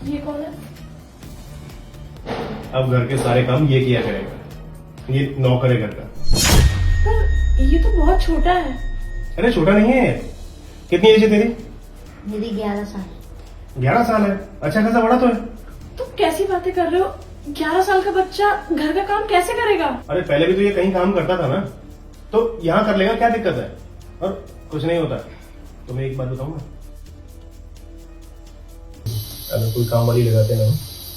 ये कौन है? अब घर के सारे काम ये किया करेगा, ये नौकर है घर का। पर ये तो बहुत छोटा है। अरे छोटा नहीं है। कितनी एज है तेरी? मेरी 11 साल। 11 साल है? अच्छा खासा बड़ा तो है। तुम कैसी बातें कर रहे हो? 11 साल का बच्चा घर का काम कैसे करेगा? अरे पहले भी तो ये कहीं काम करता था ना, तो यहाँ कर लेगा, क्या दिक्कत है? और कुछ नहीं होता। तुम्हें एक बात बताऊं ना, अगर कोई काम वाली लगाते ना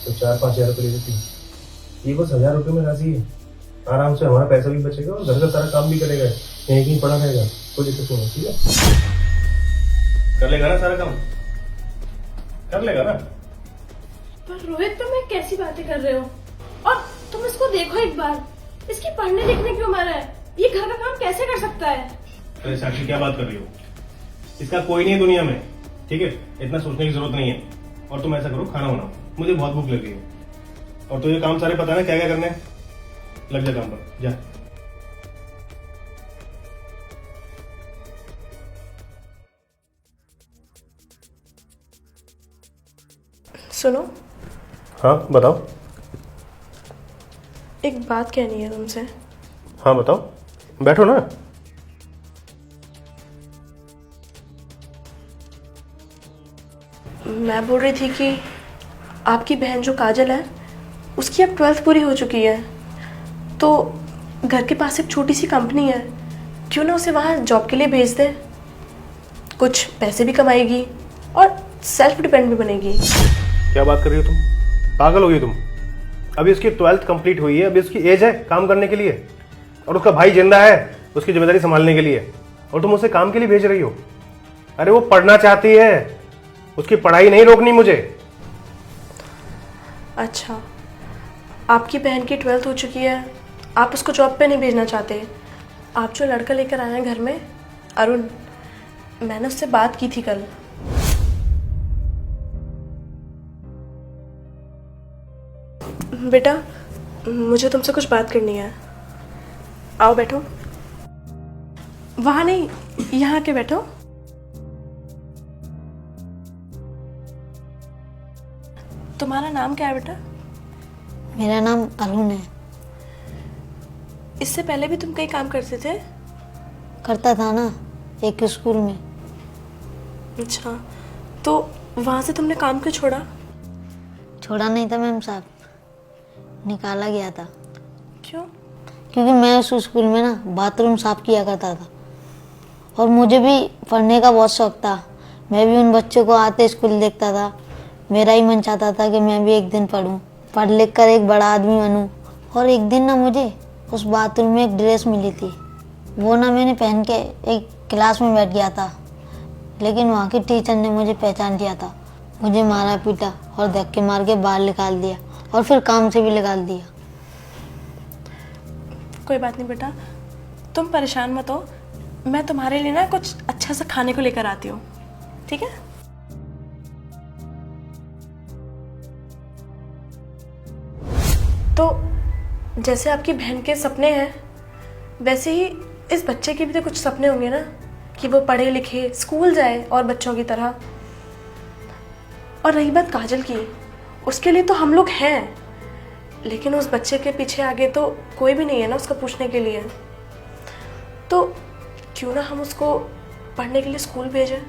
तो 4-5 हजार रुपये ले लेती। ये बस 1000 रुपये में राजी है। आराम से हमारा पैसा भी बचेगा और घर का सारा काम भी करेगा, यहीं कहीं पड़ा रहेगा, कोई दिक्कत नहीं। ठीक है, कर लेगा ना सारा काम? कर लेगा ना? पर रोहित, तुम ये कैसी बातें कर रहे हो? और तुम इसको देखो एक बार, इसकी पढ़ने लिखने की उम्र है, ये घर का काम कैसे कर सकता है? अरे साक्षी, क्या बात कर रही हो? इसका कोई नहीं है दुनिया में, ठीक है? इतना सोचने की जरूरत नहीं है। और तुम ऐसा करो, खाना बनाओ, मुझे बहुत भूख लगी है। और तुझे काम सारे पता है ना, क्या क्या करने हैं? लग जा काम पर, जा। सुनो, हाँ बताओ। एक बात कहनी है तुमसे। हाँ बताओ, बैठो ना। मैं बोल रही थी कि आपकी बहन जो काजल है, उसकी अब 12th पूरी हो चुकी है, तो घर के पास एक छोटी सी कंपनी है, क्यों ना उसे वहाँ जॉब के लिए भेज दे? कुछ पैसे भी कमाएगी और सेल्फ डिपेंड भी बनेगी। क्या बात कर रही हो तुम? पागल हो गई तुम? अभी उसकी 12th कंप्लीट हुई है, अभी उसकी एज है काम करने के लिए, और उसका भाई जिंदा है उसकी जिम्मेदारी संभालने के लिए, और तुम उसे काम के लिए भेज रही हो? अरे वो पढ़ना चाहती है, उसकी पढ़ाई नहीं रोकनी मुझे। अच्छा, आपकी बहन की 12th हो चुकी है, आप उसको जॉब पे नहीं भेजना चाहते। आप जो लड़का लेकर आए हैं घर में, अरुण, मैंने उससे बात की थी कल। बेटा, मुझे तुमसे कुछ बात करनी है। आओ बैठो। वहाँ नहीं, यहाँ आके बैठो। तुम्हारा नाम क्या है बेटा? मेरा नाम अरुण है। इससे पहले भी तुम कहीं काम करते थे? करता था ना, एक स्कूल में। अच्छा, तो वहाँ से तुमने काम क्यों छोड़ा? छोड़ा नहीं था मैम साहब, निकाला गया था। क्यों? क्योंकि मैं उस स्कूल में ना बाथरूम साफ किया करता था, और मुझे भी पढ़ने का बहुत शौक था। मैं भी उन बच्चों को आते स्कूल देखता था, मेरा ही मन चाहता था कि मैं भी एक दिन पढ़ूं, पढ़ लिख कर एक बड़ा आदमी बनूं। और एक दिन ना मुझे उस बाथरूम में एक ड्रेस मिली थी, वो ना मैंने पहन के एक क्लास में बैठ गया था, लेकिन वहाँ की टीचर ने मुझे पहचान लिया था, मुझे मारा पीटा और धक्के मार के बाहर निकाल दिया, और फिर काम से भी निकाल दिया। कोई बात नहीं बेटा, तुम परेशान मत हो, मैं तुम्हारे लिए ना कुछ अच्छा सा खाने को लेकर आती हूँ, ठीक है? तो जैसे आपकी बहन के सपने हैं, वैसे ही इस बच्चे के भी तो कुछ सपने होंगे ना, कि वो पढ़े लिखे, स्कूल जाए और बच्चों की तरह। और रही बात काजल की, उसके लिए तो हम लोग हैं, लेकिन उस बच्चे के पीछे आगे तो कोई भी नहीं है ना उसका पूछने के लिए। तो क्यों ना हम उसको पढ़ने के लिए स्कूल भेजें?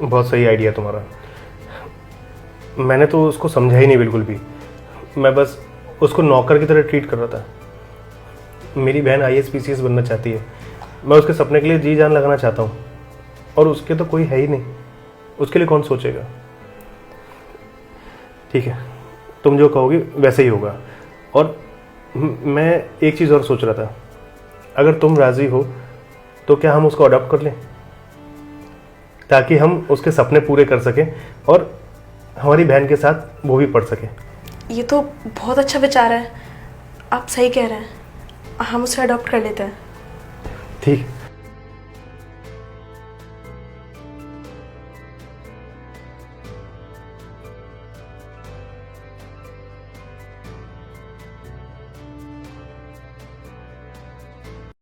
बहुत सही आइडिया तुम्हारा। मैंने तो उसको समझा ही नहीं बिल्कुल भी, मैं बस उसको नौकर की तरह ट्रीट कर रहा था। मेरी बहन IAS PCS बनना चाहती है, मैं उसके सपने के लिए जी जान लगाना चाहता हूँ, और उसके तो कोई है ही नहीं, उसके लिए कौन सोचेगा? ठीक है, तुम जो कहोगी वैसे ही होगा। और मैं एक चीज़ और सोच रहा था, अगर तुम राज़ी हो तो क्या हम उसको अडॉप्ट कर लें, ताकि हम उसके सपने पूरे कर सकें और हमारी बहन के साथ वो भी पढ़ सके। ये तो बहुत अच्छा विचार है, आप सही कह रहे हैं, हम उसे अडॉप्ट कर लेते हैं। ठीक।